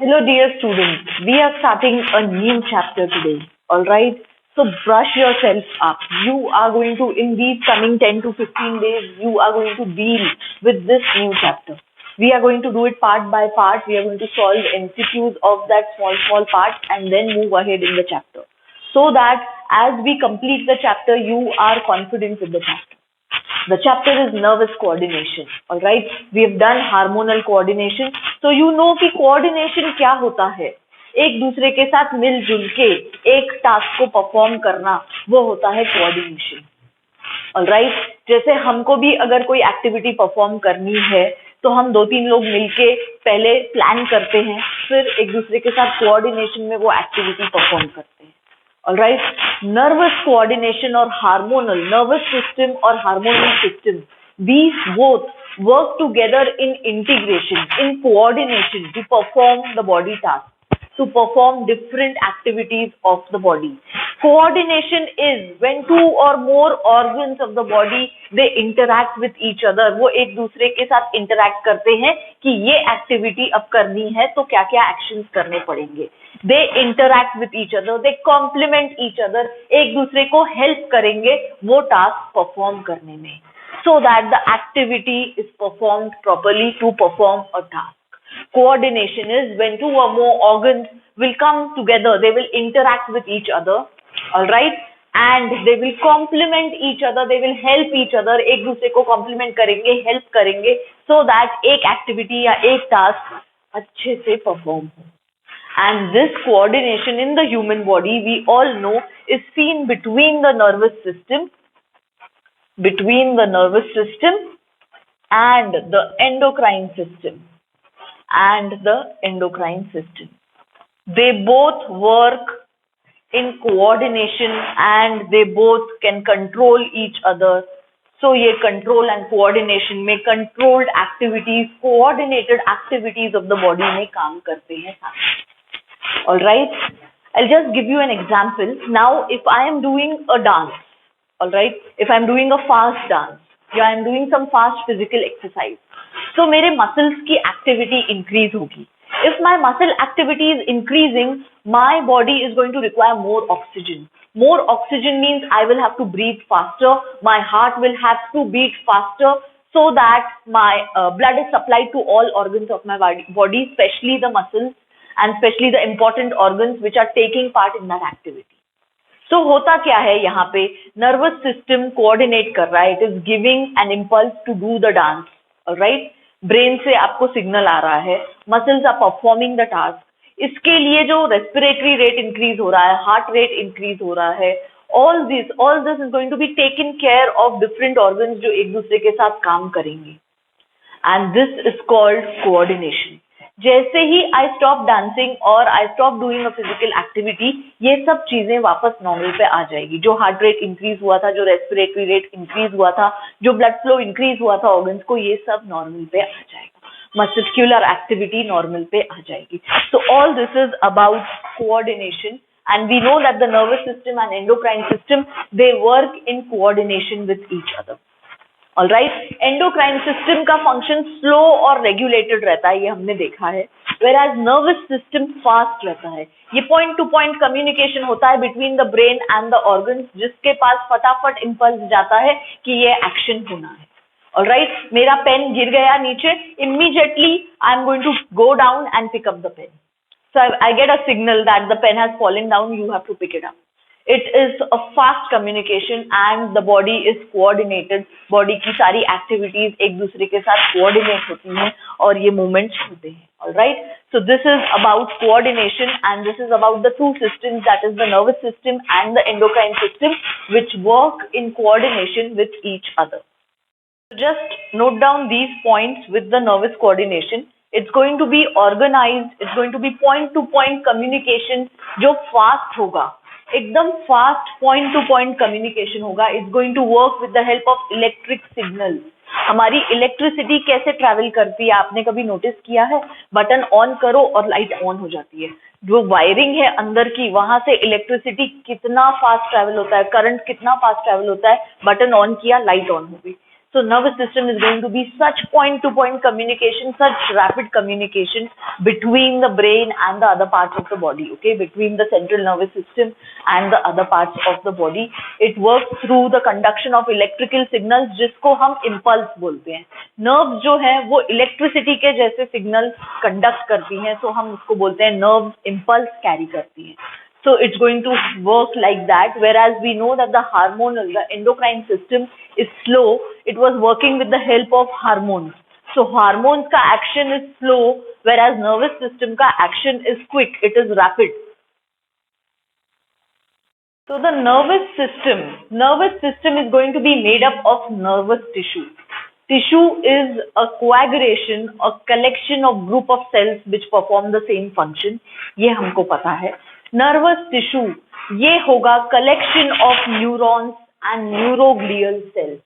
Hello, dear students. We are starting a new chapter today. All right. So brush yourself up. You are going to, in these coming 10 to 15 days, you are going to deal with this new chapter. We are going to do it part by part. We are going to solve MCQs of that small part and then move ahead in the chapter. So that as we complete the chapter, you are confident with the chapter. The chapter is nervous coordination. All right. We have done hormonal coordination. So you know कि coordination क्या होता है. एक दूसरे के साथ मिलजुल के एक टास्क को परफॉर्म करना वो होता है कोऑर्डिनेशन. ऑलराइट. जैसे हमको भी अगर कोई एक्टिविटी परफॉर्म करनी है तो हम 2-3 लोग मिलके पहले प्लान करते हैं, फिर एक दूसरे के साथ कोऑर्डिनेशन में वो एक्टिविटी परफॉर्म करते हैं. Alright, nervous coordination or hormonal, nervous system or hormonal system, these both work together in integration, in coordination to perform the body task, to perform different activities of the body. Coordination is when two or more organs of the body they interact with each other. वो एक दूसरे के साथ interact करते हैं कि ये activity अब करनी है तो क्या क्या actions करने पड़ेंगे. They interact with each other, they complement each other, एक दूसरे को help करेंगे वो task perform करने में, so that the activity is performed properly to perform a task. Coordination is when two or more organs will come together, they will interact with each other, all right, and they will complement each other, they will help each other, एक दूसरे को complement करेंगे, help करेंगे, so that एक activity या एक task अच्छे से perform हो. And this coordination in the human body, we all know, is seen between the nervous system and the endocrine system. They both work in coordination and they both can control each other. So ये control and coordination में controlled activities, coordinated activities of the body में काम करते हैं. All right, I'll just give you an example. Now, if I am doing a dance, all right, if I'm doing a fast dance, या I'm doing some fast physical exercise, so मेरे muscles की activity increase होगी. If my muscle activity is increasing, my body is going to require more oxygen. More oxygen means I will have to breathe faster, my heart will have to beat faster, so that my blood is supplied to all organs of my body, especially the muscles and especially the important organs which are taking part in that activity. So होता क्या है यहाँ पे, nervous system coordinate कर रहा है, it is giving an impulse to do the dance, alright, brain से आपको signal आ रहा है, muscles are performing the task, इसके लिए जो respiratory rate increase हो रहा है, heart rate increase हो रहा है, all this is going to be taken care of different organs जो एक दूसरे के साथ काम करेंगे, and this is called coordination. जैसे ही I stop dancing और I stop doing a physical activity, ये सब चीजें वापस नॉर्मल पे आ जाएगी. जो हार्ट रेट इंक्रीज हुआ था, जो रेस्पिरेटरी रेट इंक्रीज हुआ था, जो ब्लड फ्लो इंक्रीज हुआ था ऑर्गन्स को, ये सब नॉर्मल पे आ जाएगा. मस्कुलर एक्टिविटी नॉर्मल पे आ जाएगी. So all this is about coordination, and we know that the nervous system and endocrine system, they work in coordination with each other. Alright, endocrine system का function slow और regulated रहता है, ये हमने देखा है, whereas nervous system fast रहता है. ये point to point communication होता है between the brain and the organs, जिसके पास फटाफट impulse जाता है कि ये action होना है. Alright, मेरा पेन गिर गया नीचे, immediately I am going to go down and pick up the pen. So I get a signal that the pen has fallen down, you have to pick it up. It is a fast communication and the body is coordinated. Body की सारी activities एक दूसरे के साथ coordinate होती हैं और ये movements होते हैं. All right. So this is about coordination and this is about the two systems, that is the nervous system and the endocrine system, which work in coordination with each other. So just note down these points with the nervous coordination. It's going to be organized. It's going to be point to point communication जो fast होगा. एकदम fast point to point communication होगा. It's going to work with the help of electric signal. हमारी electricity कैसे travel करती है आपने कभी नोटिस किया है? बटन ऑन करो और लाइट ऑन हो जाती है. जो वायरिंग है अंदर की, वहां से इलेक्ट्रिसिटी कितना फास्ट ट्रैवल होता है, करंट कितना फास्ट ट्रैवल होता है. बटन ऑन किया, लाइट ऑन हो गई. So nervous system is going to be such point-to-point communication, such rapid communication between the brain and the other parts of the body, okay, between the central nervous system and the other parts of the body. It works through the conduction of electrical signals, जिसको हम impulse बोलते हैं. Nerves जो है वो electricity के जैसे signal conduct करती हैं, so हम उसको बोलते हैं nerves impulse carry करती हैं. So it's going to work like that, whereas we know that the hormonal, the endocrine system is slow. It was working with the help of hormones. So hormones ka action is slow, whereas nervous system ka action is quick. It is rapid. So the nervous system is going to be made up of nervous tissue. Tissue is a coagulation, a collection of group of cells which perform the same function. ये हमको पता है. Nervous tissue, ये होगा collection of neurons and neuroglial cells.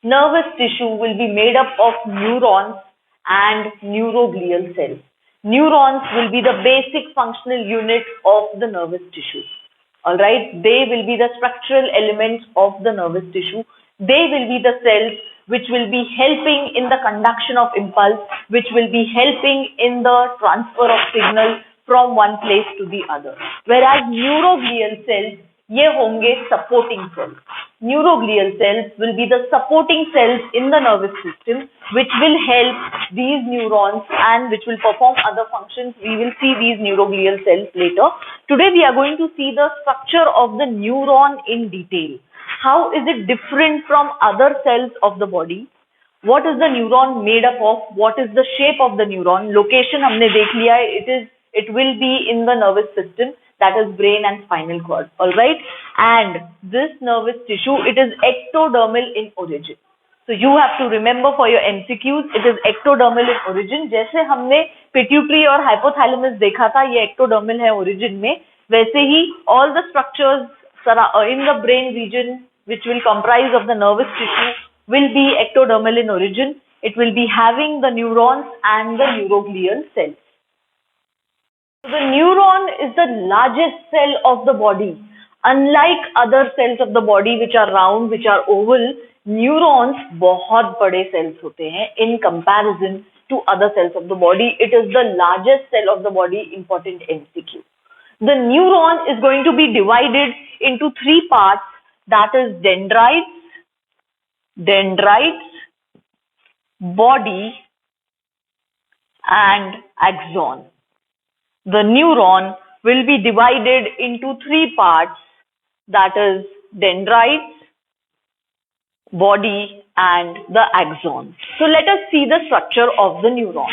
Nervous tissue will be made up of neurons and neuroglial cells. Neurons will be the basic functional unit of the nervous tissue. Alright, they will be the structural elements of the nervous tissue. They will be the cells which will be helping in the conduction of impulse, which will be helping in the transfer of signal from one place to the other. Whereas neuroglial cells, ये होंगे supporting cells. Neuroglial cells will be the supporting cells in the nervous system which will help these neurons and which will perform other functions. We will see these neuroglial cells later. Today we are going to see the structure of the neuron in detail. How is it different from other cells of the body? What is the neuron made up of? What is the shape of the neuron? Location हमने देख लिया है. It will be in the nervous system, that is brain and spinal cord. Alright, and this nervous tissue, it is ectodermal in origin. So you have to remember for your MCQs, it is ectodermal in origin. जैसे हमने pituitary और hypothalamus देखा था, ये ectodermal है origin में, वैसे ही all the structures in the brain region which will comprise of the nervous tissue will be ectodermal in origin. It will be having the neurons and the neuroglial cells. So the neuron is the largest cell of the body. Unlike other cells of the body which are round, which are oval, neurons बहुत बड़े cells होते हैं in comparison to other cells of the body. It is the largest cell of the body, important MCQ. The neuron is going to be divided into three parts, that is dendrites, body and axon. The neuron will be divided into three parts, that is dendrites, body and the axon. So let us see the structure of the neuron.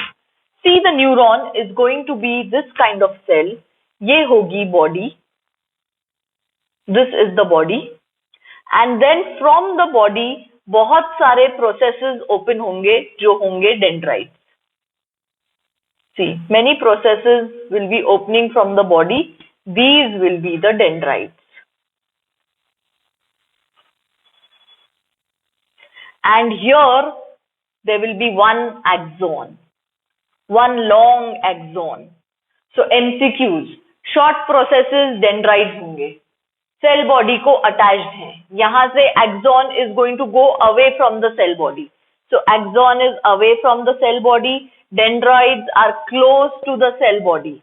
See, the neuron is going to be this kind of cell. ये होगी body. This is the body. And then from the body बहुत सारे processes open होंगे जो होंगे dendrites. See, many processes will be opening from the body. These will be the dendrites. And here there will be one axon, one long axon. So MCQs, short processes dendrites होंगे. Cell body को attached है. यहाँ से axon is going to go away from the cell body. So axon is away from the cell body. Dendrites are close to the cell body.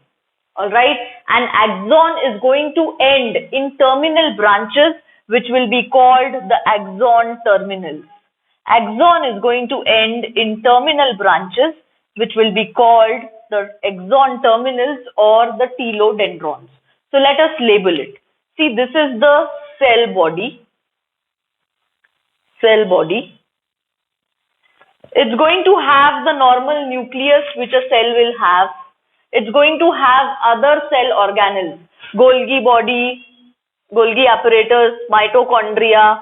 Alright, and axon is going to end in terminal branches which will be called the axon terminals. Axon is going to end in terminal branches which will be called the axon terminals or the telodendrons. So let us label it. See, this is the cell body. It's going to have the normal nucleus which a cell will have. It's going to have other cell organelles, Golgi body, Golgi apparatus, mitochondria,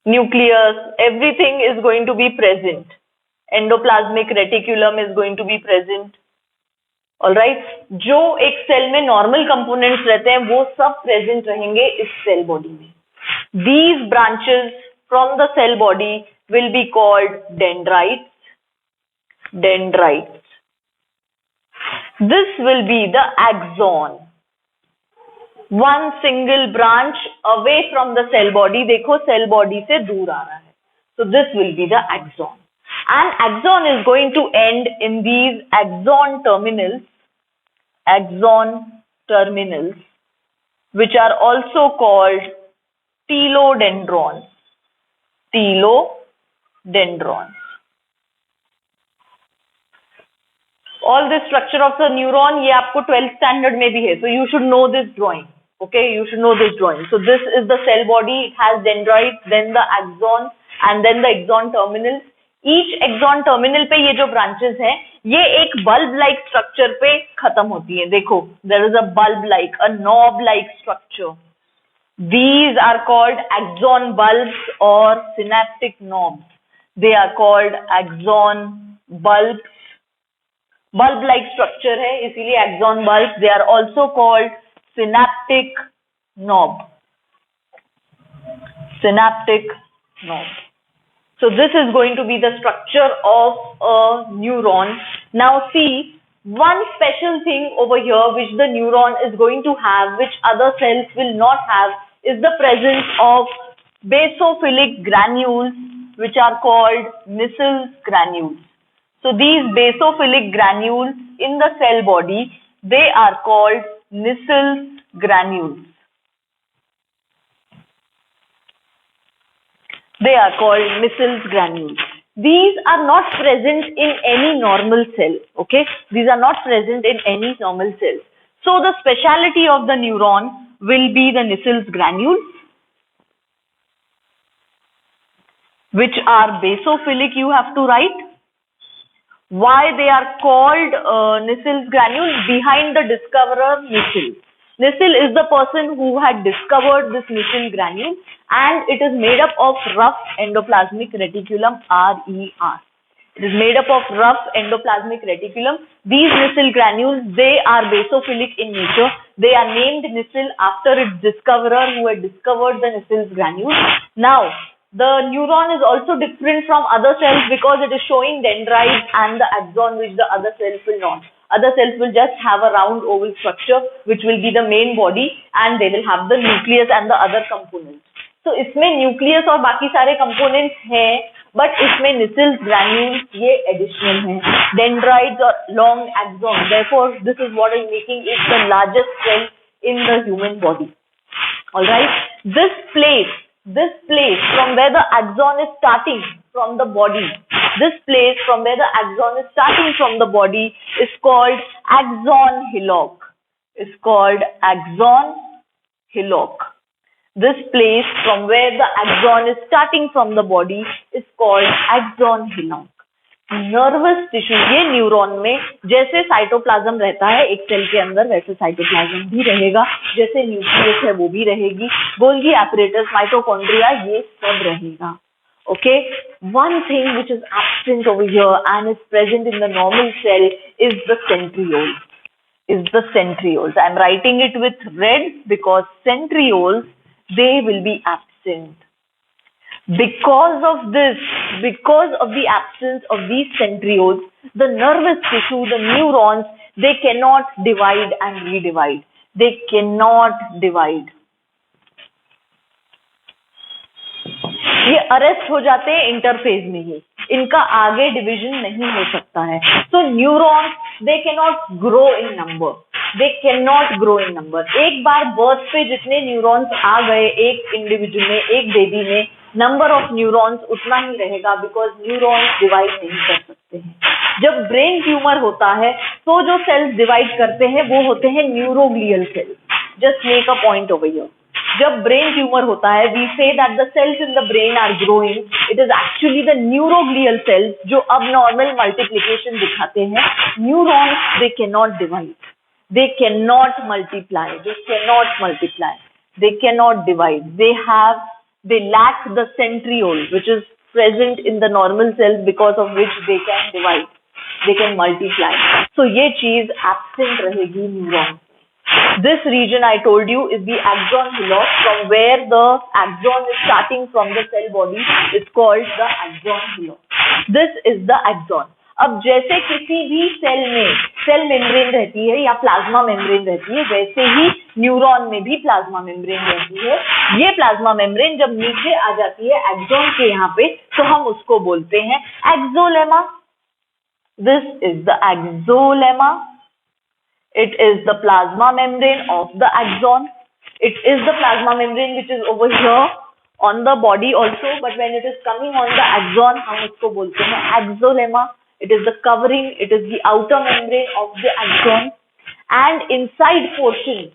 nucleus, everything is going to be present. Endoplasmic reticulum is going to be present. Alright, जो एक cell में normal components रहते हैं वो सब present रहेंगे इस cell body में. These branches from the cell body will be called dendrites. This will be the axon. one single branch away from the cell body. देखो cell body से दूर आ रहा है. So this will be the axon. And axon is going to end in these axon terminals, which are also called telodendrons. All this structure of the neuron, ये आपको 12th standard में भी है. So you should know this drawing. Okay, you should know this drawing. So this is the cell body. It has dendrites, then the axon, and then the axon terminals. Each axon terminal पे ये जो branches हैं, ये एक bulb-like structure पे खत्म होती है. देखो, there is a bulb-like, a knob-like structure. These are called axon bulbs or synaptic knobs. They are called axon bulbs. Bulb-like structure है, इसीलिए axon bulbs. They are also called synaptic knob. So this is going to be the structure of a neuron. Now see, one special thing over here which the neuron is going to have, which other cells will not have, is the presence of basophilic granules, which are called Nissl granules. So these basophilic granules in the cell body, they are called Nissl granules. They are called Nissl granules. These are not present in any normal cell. Okay, these are not present in any normal cell. So the speciality of the neuron will be the Nissl granules, which are basophilic. You have to write. Why they are called Nissl granules? Behind the discoverer, Nissl. Nissl is the person who had discovered this Nissl granule, and it is made up of rough endoplasmic reticulum, RER. It is made up of rough endoplasmic reticulum. These Nissl granules, they are basophilic in nature. They are named Nissl after its discoverer who had discovered the Nissl granules. Now, the neuron is also different from other cells because it is showing dendrites and the axon, which the other cells will not. Other cells will just have a round oval structure, which will be the main body, and they will have the nucleus and the other components. So इसमें nucleus और बाकी सारे components हैं, but इसमें Nissl granules ये additional हैं. Dendrites or long axon. Therefore, this is what is making it the largest cell in the human body. All right. This place from where the axon is starting from the body, this place from where the axon is starting from the body is called axon hillock. It's called axon hillock. This place from where the axon is starting from the body is called axon hillock. Nervous tissue, ये neuron में जैसे cytoplasm रहता है एक cell के अंदर, वैसे cytoplasm भी रहेगा, जैसे न्यूक्लियस है वो भी रहेगी, गोल्गी एपरेटस, माइटोकॉन्ड्रिया, ये सब रहेगा. Okay, one thing which is absent over here and is present in the normal cell is the centrioles. I am writing it with red because centrioles, they will be absent. Because of the absence of these centrioles, the nervous tissue, the neurons, they cannot divide and redivide. They cannot divide. ये arrest हो जाते हैं interphase में ही, इनका आगे division नहीं हो सकता है. So neurons, they cannot grow in number. एक बार बर्थ पे जितने न्यूरॉन्स आ गए एक इंडिविजुअल में, एक बेबी में, नंबर ऑफ न्यूरॉन्स उतना ही रहेगा, बिकॉज न्यूरॉन्स डिवाइड नहीं कर सकते हैं. जब ब्रेन ट्यूमर होता है तो जो सेल्स डिवाइड करते हैं वो होते हैं neuroglial cells. Just make a point over here. जब ब्रेन ट्यूमर होता है, we say that the cells in the brain are growing. It is actually the neuroglial cells जो अब नॉर्मल मल्टीप्लिकेशन दिखाते हैं. Neurons, they cannot divide, they cannot multiply, they cannot divide. They lack the centriole, which is present in the normal cells, because of which they can divide, they can multiply. So ये चीज absent रहेगी neuron. This region I told you is the axon hillock, from where the axon is starting from the cell body is called the axon hillock. This is the axon. अब जैसे किसी भी cell में cell membrane रहती है या plasma membrane रहती है, वैसे ही न्यूरॉन में भी प्लाज्मा मेम्ब्रेन रहती है। ये प्लाज्मा मेम्ब्रेन जब नीचे आ जाती है एक्सॉन के यहाँ पे, तो हम उसको बोलते हैं axolemma. This is the axolemma. It is the plasma membrane of the axon. It is the plasma membrane which is over here on the body also, but when it is coming on the axon, हम उसको बोलते हैं axolemma. It is the covering, it is the outer membrane of the axon, and inside portion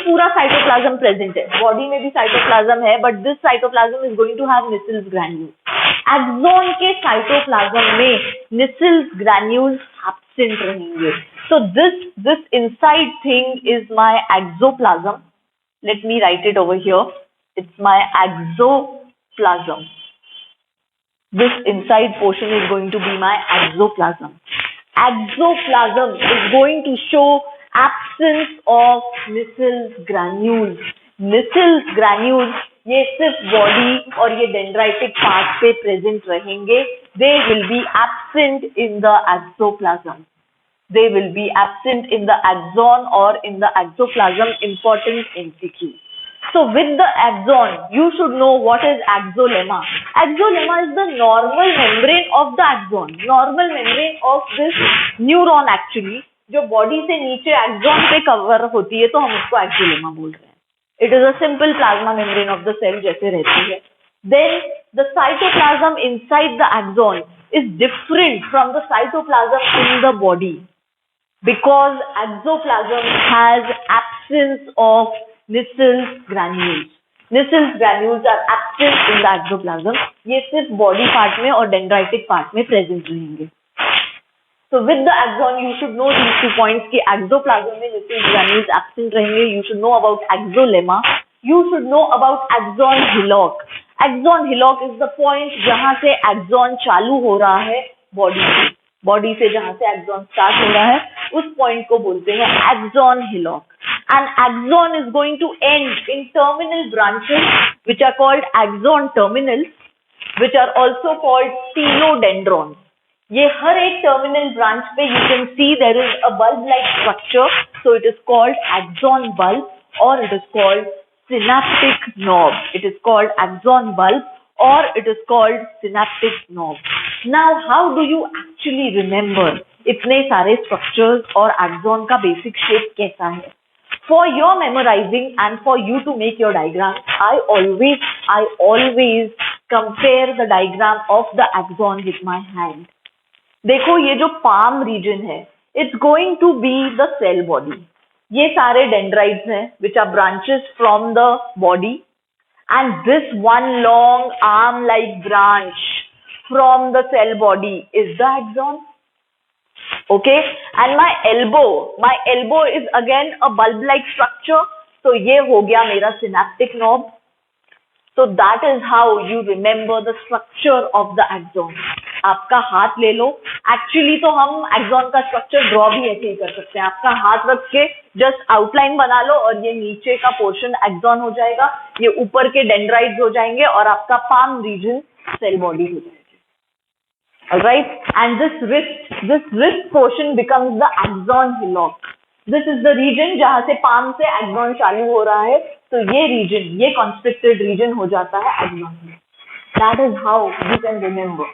पूरा cytoplasm present है. Body में भी cytoplasm है, but this cytoplasm is going to have Nissls granules. Axon के cytoplasm में Nissls granules absent रहेंगे. So this inside thing is my exoplasm. Let me write it over here. It's my exoplasm. This inside portion is going to be my exoplasm. Exoplasm is going to show absence of Nissls granules. Nissls granules ये सिर्फ body और ये dendritic part पे present रहेंगे. They will be absent in the exoplasm. They will be absent in the axon or in the exoplasm. Important MCQ. So with the axon, you should know what is axolemma. Axolemma is the normal membrane of the axon. Normal membrane of this neuron actually, जो body से नीचे axon पे cover होती है, तो हम उसको axolemma बोल रहे हैं. It is a simple plasma membrane of the cell जैसे रहती है. Then the cytoplasm inside the axon is different from the cytoplasm in the body, because exoplasm has absence of Nissls granules. Nissls granules are absent in the exoplasm. ये सिर्फ body part में और dendritic part में present रहेंगे. So with the axon you should know these 2 points कि exoplasm में Nissls granules absent रहेंगे. You should know about axolemma. You should know about axon hillock. Axon hillock is the point जहाँ से axon चालू हो रहा है बॉडी से जहां से axon स्टार्ट हो रहा है, उस पॉइंट को बोलते हैं axon hillock. And axon is going to end in terminal branches which are called axon terminals, which are also called telodendrons. ये हर एक terminal branch पे you can see there is a bulb-like structure, so it is called axon bulb or it is called synaptic knob. It is called axon bulb or it is called synaptic knob. Now, how do you actually remember इतने सारे structures और axon का basic shape कैसा है? For your memorizing and for you to make your diagram, I always compare the diagram of the axon with my hand. देखो ये जो palm region है, it's going to be the cell body. ये सारे dendrites हैं which are branches from the body, and this one long arm-like branch from the cell body is the axon. Okay, and my elbow is again a bulb-like structure, so ये हो गया मेरा synaptic knob. So that is how you remember the structure of the axon. आपका हाथ ले लो, actually तो हम axon का स्ट्रक्चर ड्रॉ भी ऐसे ही कर सकते हैं. आपका हाथ रख के जस्ट आउटलाइन बना लो और ये नीचे का पोर्शन axon हो जाएगा, ये ऊपर के डेंड्राइट्स हो जाएंगे और आपका palm region सेल बॉडी हो जाएगी. Alright, and this wrist portion becomes the axon hillock. This is the region जहाँ से palm से axon चालू हो रहा है, तो ये region, ये constricted region हो जाता है axon. That is how you can remember.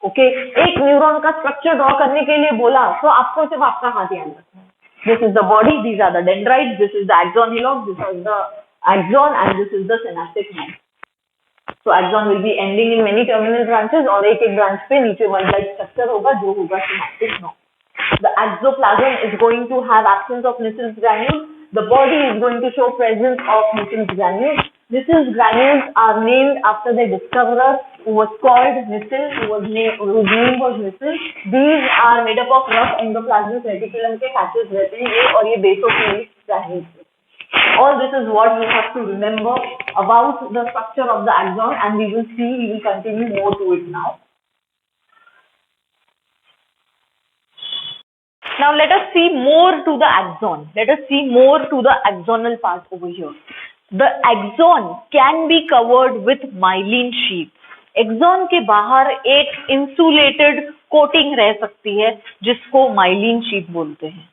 Okay, एक न्यूरॉन का स्ट्रक्चर ड्रॉ करने के लिए बोला तो आपको सिर्फ आपका हाथ याद रखना है. This is the body, these are the dendrites, this is the axon hillock, this is the axon, and this is the synaptic knob. So axon will be ending in many terminal branches और एक branch पे नीचे one-like structure होगा जो होगा synaptic knob. The exoplasm is going to have absence of Nissls granules. The body is going to show presence of Nissls granules. Nissls granules are named after the discoverer who was called Nissl, whose name was Nissl. These are made up of rough endoplasmic reticulum के patches रहते हैं ये, और ये basophilic granules. All this is what you have to remember about the structure of the axon, and we will continue more to it now. Now let us see more to the axon. Let us see more to the axonal part over here. The axon can be covered with myelin sheath. Axon के बाहर एक insulated coating रह सकती है जिसको myelin sheath बोलते हैं.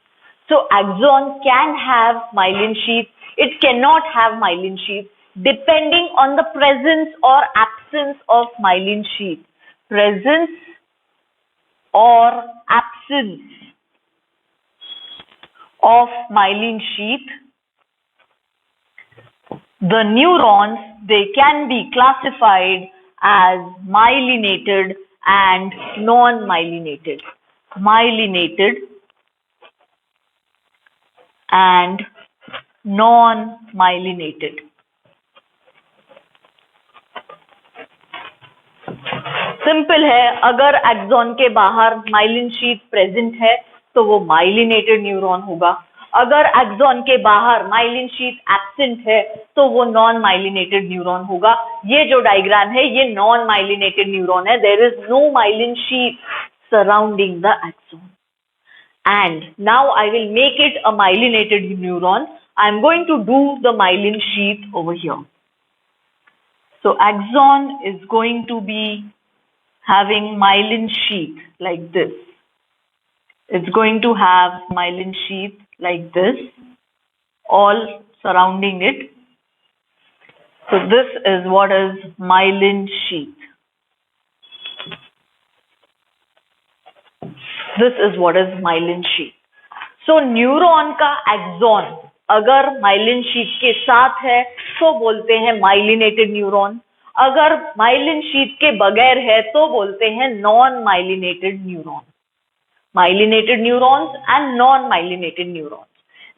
So axon can have myelin sheath, it cannot have myelin sheath depending on the presence or absence of myelin sheath. Presence or absence of myelin sheath, the neurons, they can be classified as myelinated and non-myelinated. Myelinated and non-myelinated. Simple है, अगर axon के बाहर myelin sheath present है तो वो myelinated neuron होगा. अगर axon के बाहर माइलिन शीथ एब्सेंट है तो वो नॉन माइलिनेटेड न्यूरॉन होगा. ये जो डायग्राम है ये नॉन माइलिनेटेड न्यूरॉन है. There is no myelin sheath surrounding the axon. And now I will make it a myelinated neuron. I am going to do the myelin sheath over here. So axon is going to be having myelin sheath like this. It's going to have myelin sheath like this, all surrounding it. So this is what is myelin sheath. This is what is myelin sheath. So neuron का axon अगर myelin sheath के साथ है तो बोलते हैं myelinated neuron. अगर myelin sheath के बगैर है तो बोलते हैं non myelinated neuron. Myelinated neurons and non-myelinated neurons.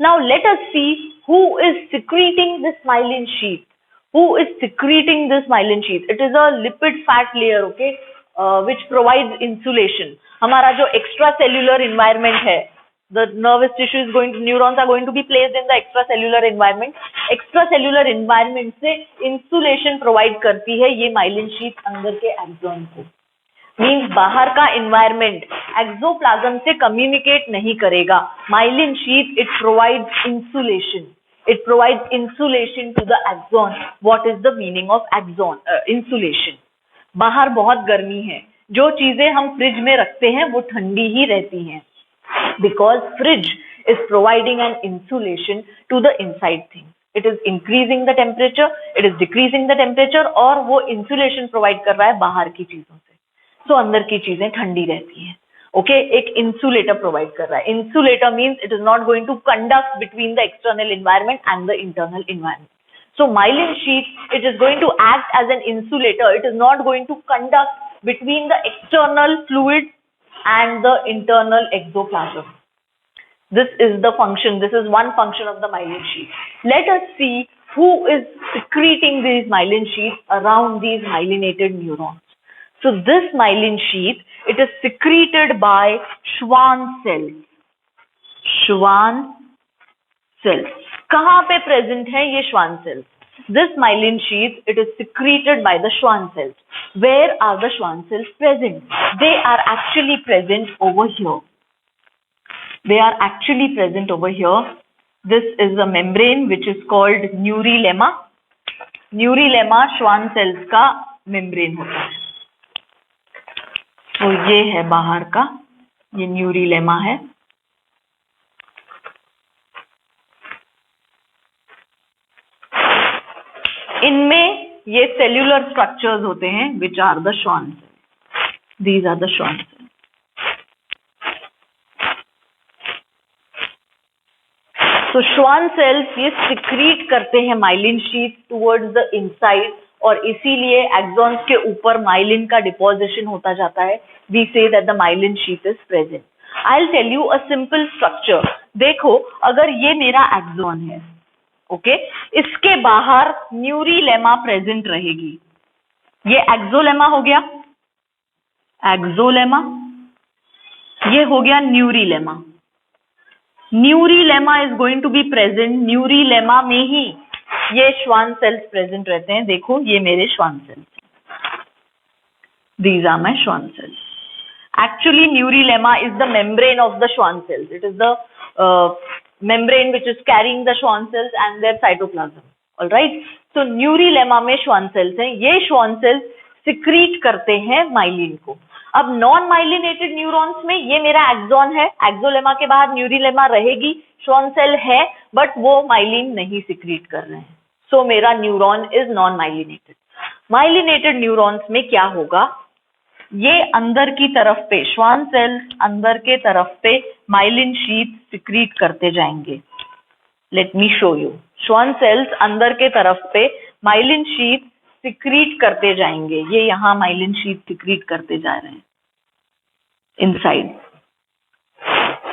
Now let us see who is secreting this myelin sheath. Who is secreting this myelin sheath? It is a lipid fat layer, okay, which provides insulation. हमारा जो extracellular environment है, the nervous tissue is going to, neurons are going to be placed in the extracellular environment. Extracellular environment से insulation provide करती है ये myelin sheath अंदर के axon को. मीन्स बाहर का environment एक्सोप्लाज्म से कम्युनिकेट नहीं करेगा. Myelin sheath it provides insulation. It provides insulation to the axon. What is the meaning of axon? Insulation. बाहर बहुत गर्मी है, जो चीजें हम फ्रिज में रखते हैं वो ठंडी ही रहती हैं. Because fridge is providing an insulation to the inside thing. It is increasing the temperature, it is decreasing the temperature, और वो insulation provide कर रहा है बाहर की चीजों से. तो अंदर की चीजें ठंडी रहती हैं. ओके, एक इंसुलेटर प्रोवाइड कर रहा है. Insulator means it is not going to conduct between the external environment and the internal environment. So myelin sheath it is going to act as an insulator. It is not going to conduct between the external fluid and the internal exoplasm. This is the function, this is one function of the myelin sheath. Let us see who is secreting these myelin sheaths around these myelinated neurons. So this myelin sheath, it is secreted by Schwann cells. Schwann cells. कहाँ पे present है ये Schwann cells? This myelin sheath, it is secreted by the Schwann cells. Where are the Schwann cells present? They are actually present over here. They are actually present over here. This is a membrane which is called neurilemma. Neurilemma Schwann cells का membrane होता है. तो ये है बाहर का, ये neurilemma है. इनमें ये सेल्यूलर स्ट्रक्चर्स होते हैं which are the Schwann cells. These are the Schwann cells. So Schwann cells ये सिक्रीट करते हैं myelin sheath towards the inside, और इसीलिए एक्सॉन्स के ऊपर माइलिन का डिपोजिशन होता जाता है. We say that the myelin sheath is present. I will tell you a simple structure. देखो, अगर ये मेरा एक्सॉन है, ओके, इसके बाहर न्यूरीलेमा प्रेजेंट रहेगी. ये एक्सोलेमा हो गया, एक्सोलेमा. ये हो गया neurilemma. Neurilemma is going to be present. Neurilemma में ही ये Schwann cells प्रेजेंट रहते हैं. देखो, ये मेरे Schwann cells. These are my Schwann cells. Actually, neurilemma is the membrane of the Schwann cells. It is the membrane which is carrying the Schwann cells and their cytoplasm. All right. So neurilemma में Schwann cells हैं. ये Schwann cells secrete करते हैं myelin को। अब non myelinated neurons में ये मेरा एक्सॉन है, एक्सोलेमा के बाहर न्यूरिलेमा रहेगी, श्वान सेल है, बट वो माइलिन नहीं सिक्रीट कर रहे हैं, सो मेरा neuron is non myelinated. Myelinated neurons में क्या होगा, ये अंदर की तरफ पे श्वान सेल्स अंदर के तरफ पे माइलिन शीथ सिक्रीट करते जाएंगे। Let me show you. Schwann cells अंदर के तरफ पे माइलिन शीथ सिक्रीट करते जाएंगे, ये यहाँ माइलिन शीथ सिक्रीट करते जा रहे हैं इनसाइड।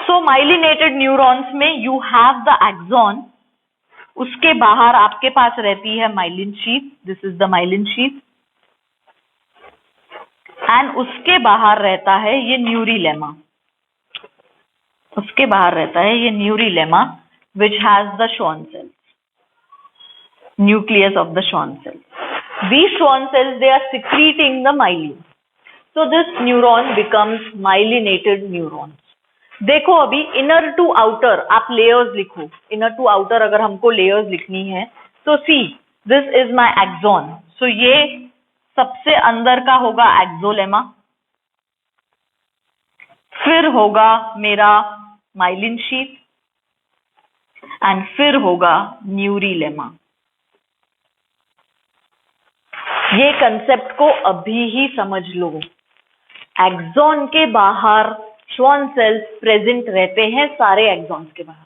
सो माइलिनेटेड न्यूरॉन्स में यू हैव द एक्सॉन, उसके बाहर आपके पास रहती है myelin sheath, this is the myelin sheath, and उसके बाहर रहता है ये न्यूरिलेमा, उसके बाहर रहता है ये न्यूरिलेमा which has the Schwann cells, nucleus of the Schwann cells. These Schwann cells, they are secreting the myelin. So this neuron becomes myelinated neurons. देखो अभी इनर टू आउटर आप लेयर्स लिखो, इनर टू आउटर अगर हमको layers लिखनी है तो see this is my axon, so ये सबसे अंदर का होगा एक्सोलेमा, फिर होगा मेरा माइलिन शीथ एंड फिर होगा न्यूरिलेमा। ये कंसेप्ट को अभी ही समझ लो। एक्सॉन के बाहर श्वान सेल्स प्रेजेंट रहते हैं, सारे एक्सॉन्स के बाहर,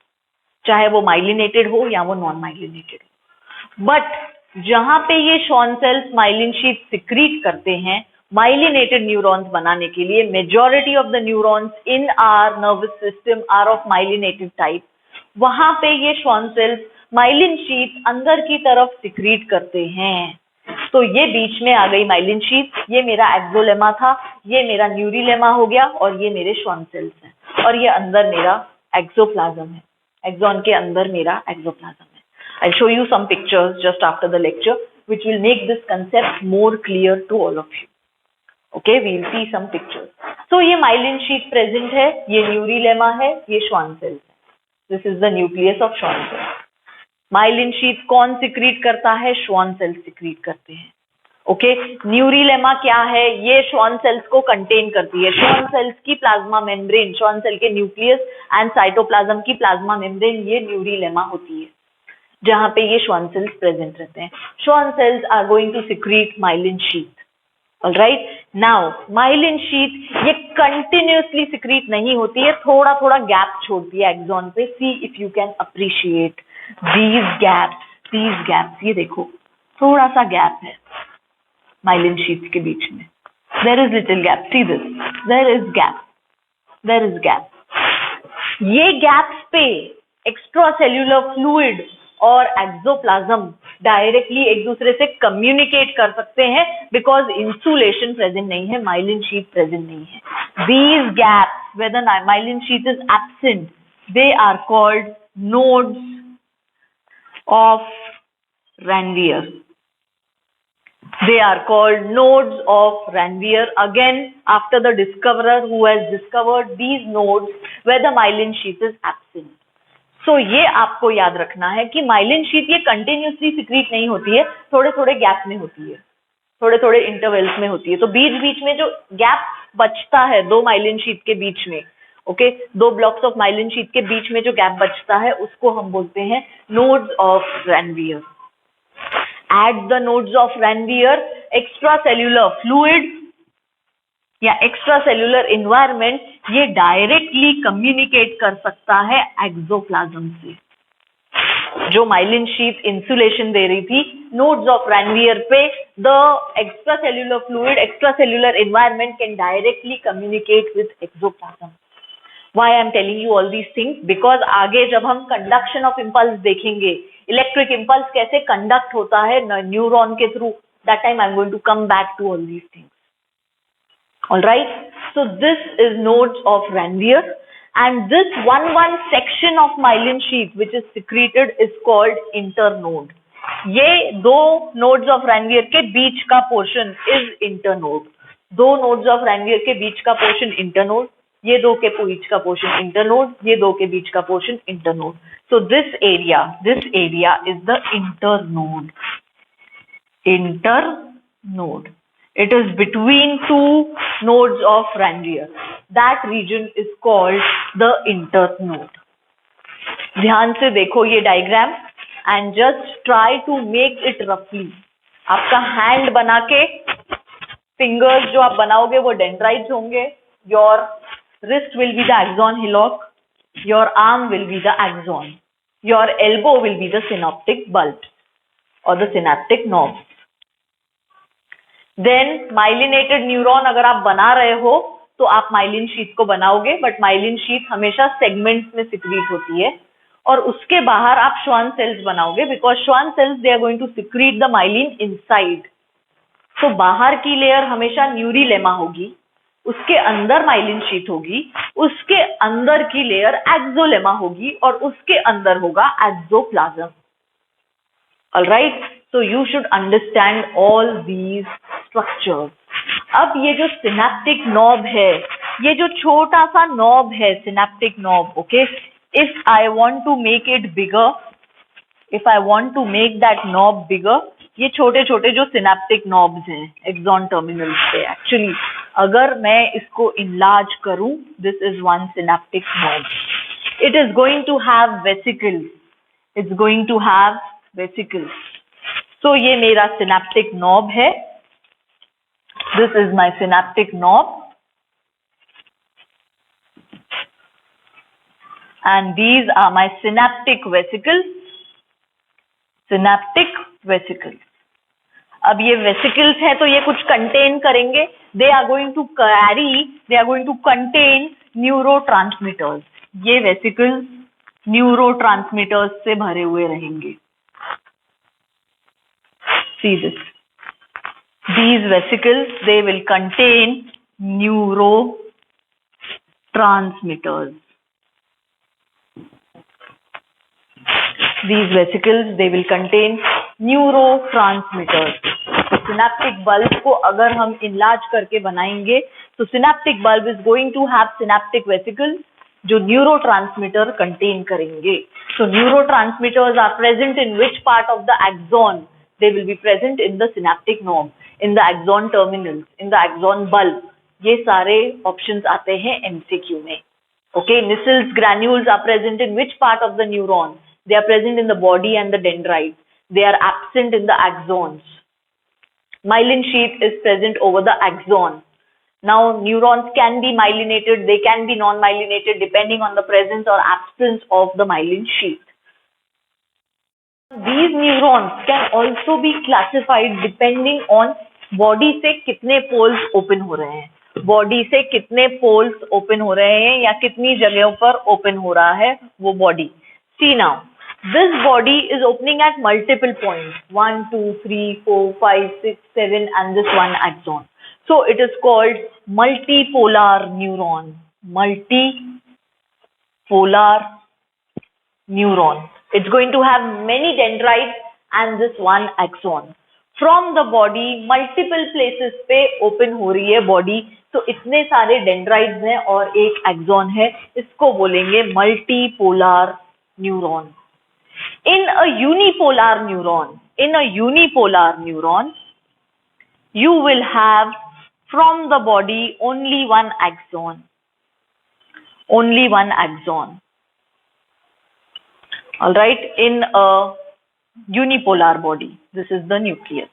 चाहे वो माइलिनेटेड हो या वो नॉन माइलिनेटेड हो, बट जहां पे ये Schwann cells myelin sheath secrete करते हैं माइलिनेटेड न्यूरॉन्स बनाने के लिए, majority of the neurons in our nervous system are of myelinated type, वहां पे ये श्वान सेल्स माइलिन शीथ अंदर की तरफ सिक्रीट करते हैं। तो ये बीच में आ गई माइलिन शीथ, ये मेरा एक्सोलेमा था, ये मेरा न्यूरिलेमा हो गया और ये मेरे श्वान सेल्स हैं और ये अंदर मेरा एक्सोप्लाज्म है, एक्सॉन के अंदर मेरा एक्सोप्लाज्म है। I show you some pictures just after the lecture which will make this concept more clear to all of you. Okay, we'll see some pictures. So ये माइलिन शीथ प्रेजेंट है, ये न्यूरिलेमा है, ये Schwann cells है, this is the nucleus of Schwann cells. Myelin sheath कौन secrete करता है, Schwann cells secrete करते हैं। ओके, न्यूरिलेमा क्या है, ये श्वान सेल्स को कंटेन करती है, श्वान सेल्स की प्लाज्मा मेम्ब्रेन, श्वान सेल के न्यूक्लियस एंड साइटोप्लाज्म की प्लाज्मा मेम्ब्रेन, ये न्यूरिलेमा होती है जहां पे ये श्वान सेल्स प्रेजेंट रहते हैं। Schwann cells are going to secrete myelin sheath. Alright, now myelin sheath ये कंटिन्यूअसली सिक्रीट नहीं होती है, थोड़ा थोड़ा गैप छोड़ती है एक्सॉन पे। See if you can appreciate these gaps, ये देखो थोड़ा सा गैप है माइलिन शीथ के बीच में, there is little gap, see this, there is gap. ये गैप्स पे एक्स्ट्रा सेल्यूलर फ्लूइड और एक्सोप्लाज्म डायरेक्टली एक दूसरे से कम्युनिकेट कर सकते हैं बिकॉज इंसुलेशन प्रेजेंट नहीं है, माइलिन शीथ प्रेजेंट नहीं है। These gaps, where the myelin sheath is absent, they are called nodes of Ranvier. They are called nodes of Ranvier. Again, after the discoverer who has discovered these nodes where the myelin sheath is absent. So ये आपको याद रखना है कि myelin sheath ये continuously secrete नहीं होती है, थोड़े थोड़े गैप में होती है, थोड़े थोड़े इंटरवल्स में होती है। तो बीच बीच में जो गैप बचता है दो माइलिन शीथ के बीच में, ओके, दो ब्लॉक्स ऑफ माइलिन शीथ के बीच में जो गैप बचता है उसको हम बोलते हैं nodes of Ranvier. At the nodes of Ranvier extra cellular fluid या एक्स्ट्रा सेल्यूलर इन्वायरमेंट ये डायरेक्टली कम्युनिकेट कर सकता है एक्सोप्लाज्म से। जो माइलिन शीथ इंसुलेशन दे रही थी नोड्स ऑफ रैनवियर पे, the extra cellular fluid, extra cellular environment can directly communicate with axoplasm. Why I am telling you all these things? Because आगे जब हम कंडक्शन ऑफ इम्पल्स देखेंगे, electric impulse कैसे conduct होता है न्यूरॉन के through, that time I am going to come back to all these things. All right, so this is nodes of Ranvier, and this one section of myelin sheath which is secreted is called internode. ये दो nodes of Ranvier के बीच का portion is internode. दो nodes of Ranvier के बीच का portion internode, ये दो के बीच का portion internode, ये दो के बीच का portion internode. So this area is the internode. It is between two nodes of Ranvier. That region is called the internode. ध्यान से देखो ये diagram and just try to make it रफली. आपका हैंड बना के फिंगर्स जो आप बनाओगे वो डेंड्राइट्स होंगे. Your wrist will be the axon hillock, your arm will be the axon, your elbow will be the synaptic bulb or the synaptic knob. Then myelinated neuron अगर आप बना रहे हो तो आप माइलिन शीथ को बनाओगे, बट माइलिन शीथ हमेशा सेगमेंट्स में सिक्रीट होती है और उसके बाहर आप श्वान सेल्स बनाओगे because Schwann cells they are going to secrete the myelin inside. तो बाहर की लेयर हमेशा न्यूरीलेमा होगी, उसके अंदर माइलिन शीथ होगी, उसके अंदर की लेयर एक्सोलेमा होगी और उसके अंदर होगा axoplasm. Alright, so you should understand all these structures. अब ये जो सिनेप्टिक नॉब है, ये जो छोटा सा नॉब है synaptic knob, okay, if I want to make it bigger, if I want to make that knob bigger, ये छोटे छोटे जो सिनेप्टिक नॉब्स हैं एक्सॉन टर्मिनल्स पे, एक्चुअली अगर मैं इसको इनलार्ज करूं, this is one synaptic knob. It is going to have vesicles, it's going to have vesicles. So ये मेरा सिनेप्टिक नॉब है. This is my synaptic knob and these are my synaptic vesicles. Synaptic vesicles. अब ये vesicles है तो ये कुछ contain करेंगे. They are going to carry, they are going to contain neurotransmitters. ये वेसिकल्स न्यूरोट्रांसमीटर्स से भरे हुए रहेंगे. See this. These vesicles, they will contain neurotransmitters. These vesicles, they will contain neurotransmitters. Synaptic bulb को अगर हम इनलार्ज करके बनाएंगे तो synaptic bulb is going to have synaptic vesicles जो न्यूरोट्रांसमीटर कंटेन करेंगे. So neurotransmitters are present in which part of the axon? They will be present in the synaptic knob, in the axon terminals, in the axon bulb. ये सारे options आते हैं MCQ में. Okay, Nissel's granules are present in which part of the neuron? They are present in the body and the dendrites. They are absent in the axons. Myelin sheath is present over the axon. Now, neurons can be myelinated, they can be non-myelinated depending on the presence or absence of the myelin sheath. These neurons can also be classified depending on body से कितने poles open हो रहे हैं, body से कितने poles open हो रहे हैं या कितनी जगहों पर open हो रहा है वो body. See now, this body is opening at multiple points, 1, 2, 3, 4, 5, 6, 7 and this one axon. So it is called multipolar neuron. Multipolar neuron. It's going to have many dendrites and this one axon. From the body, multiple places पे open हो रही है body. तो इतने सारे dendrites हैं और एक axon है, इसको बोलेंगे multipolar neuron. In a unipolar neuron, you will have from the body only one axon. All right, in a unipolar body, this is the nucleus.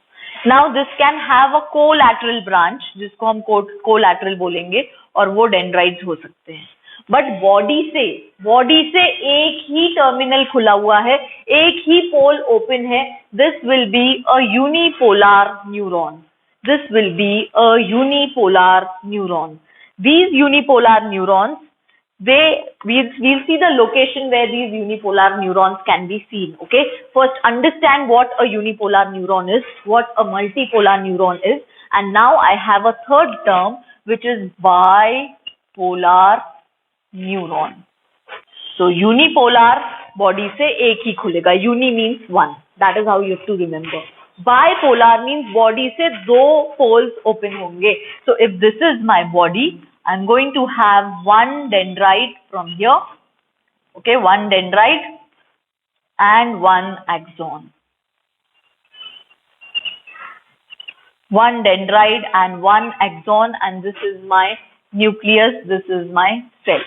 Now this can have a collateral branch जिसको हम collateral बोलेंगे और वो dendrites हो सकते हैं. But body से एक ही टर्मिनल खुला हुआ है, एक ही पोल ओपन है. This will be a unipolar neuron. These unipolar neurons, we'll see the location where these unipolar neurons can be seen. Okay, first understand what a unipolar neuron is, what a multipolar neuron is, and now I have a third term which is bipolar neuron. So unipolar body से एक ही खुलेगा. Uni means one. That is how you have to remember. Bipolar means body से दो poles open होंगे. So if this is my body, I'm going to have one dendrite from here. Okay, one dendrite and one axon. one dendrite and one axon, and this is my nucleus, this is my cell.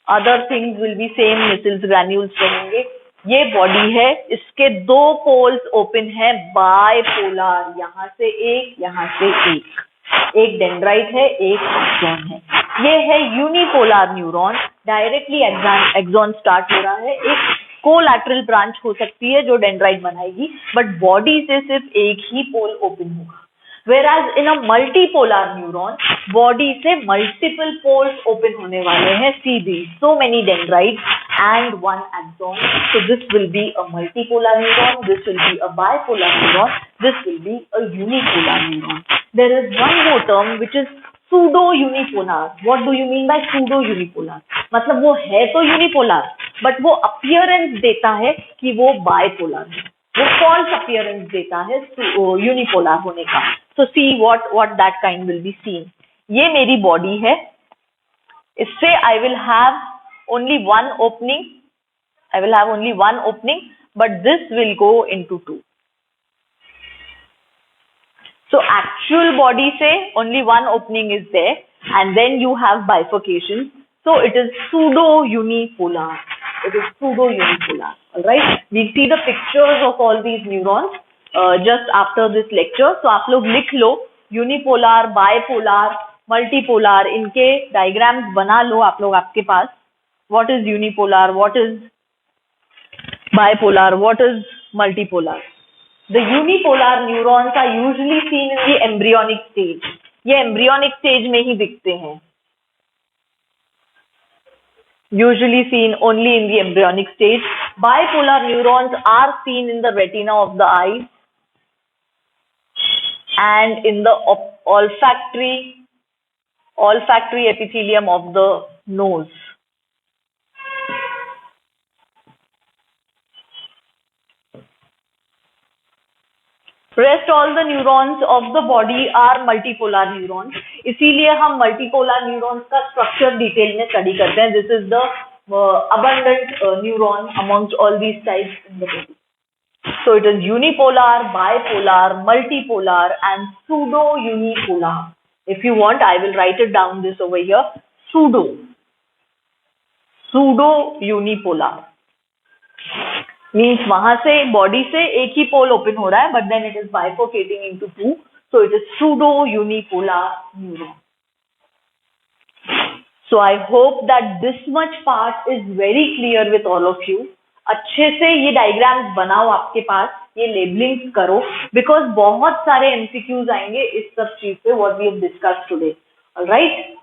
Other things will be same, Michel's granules रहेंगे. ये body है, इसके दो poles open है bipolar, यहाँ से एक dendrite है, एक एक्सॉन है. ये है unipolar neuron, directly axon start हो रहा है. एक कोलैटरल ब्रांच हो सकती है जो डेंड्राइट बनाएगी, बट बॉडी से सिर्फ एक ही पोल ओपन होगा. Whereas in a multipolar neuron, body से multiple poles open होने वाले हैं. See these, so many dendrites and one axon. So this will be a multipolar neuron. This will be a bipolar neuron. This will be a unipolar neuron. There is one more term which is pseudo unipolar. What do you mean by pseudo unipolar? मतलब वो है तो unipolar, but वो appearance देता है कि वो bipolar है. वो false appearance देता है unipolar होने का. So see what that kind will be seen. ये मेरी body है. इससे I will have only one opening. I will have only one opening, but this will go into two. So actual body से only one opening is there, and then you have bifurcation. So it is pseudo unipolar. It is pseudo unipolar. All right. We see the pictures of all these neurons just after this lecture. So आप लोग लिख लो unipolar, bipolar, multipolar, इनके diagrams बना लो आप लोग आपके पास. What is unipolar? What is bipolar? What is multipolar? The unipolar neurons are usually seen in the embryonic stage. ये embryonic stage में ही दिखते हैं. Usually seen only in the embryonic stage. Bipolar neurons are seen in the retina of the eye and in the olfactory epithelium of the nose. Rest all the neurons of the body are multipolar neurons. इसीलिए हम multipolar neurons का structure detail में study करते हैं. This is the abundant neuron amongst all these types in the body. So it is unipolar, bipolar, multipolar, and pseudo unipolar. If you want, I will write it down this over here. Pseudo unipolar means वहां से body से एक ही pole open हो रहा है, but then it is bifurcating into two. So it is pseudo unipolar neuron. So I hope that this much part is very clear with all of you. अच्छे से ये डायग्राम्स बनाओ आपके पास, ये लेबलिंग करो, बिकॉज बहुत सारे MCQs आएंगे इस सब चीज पे, what we have discussed today. Alright.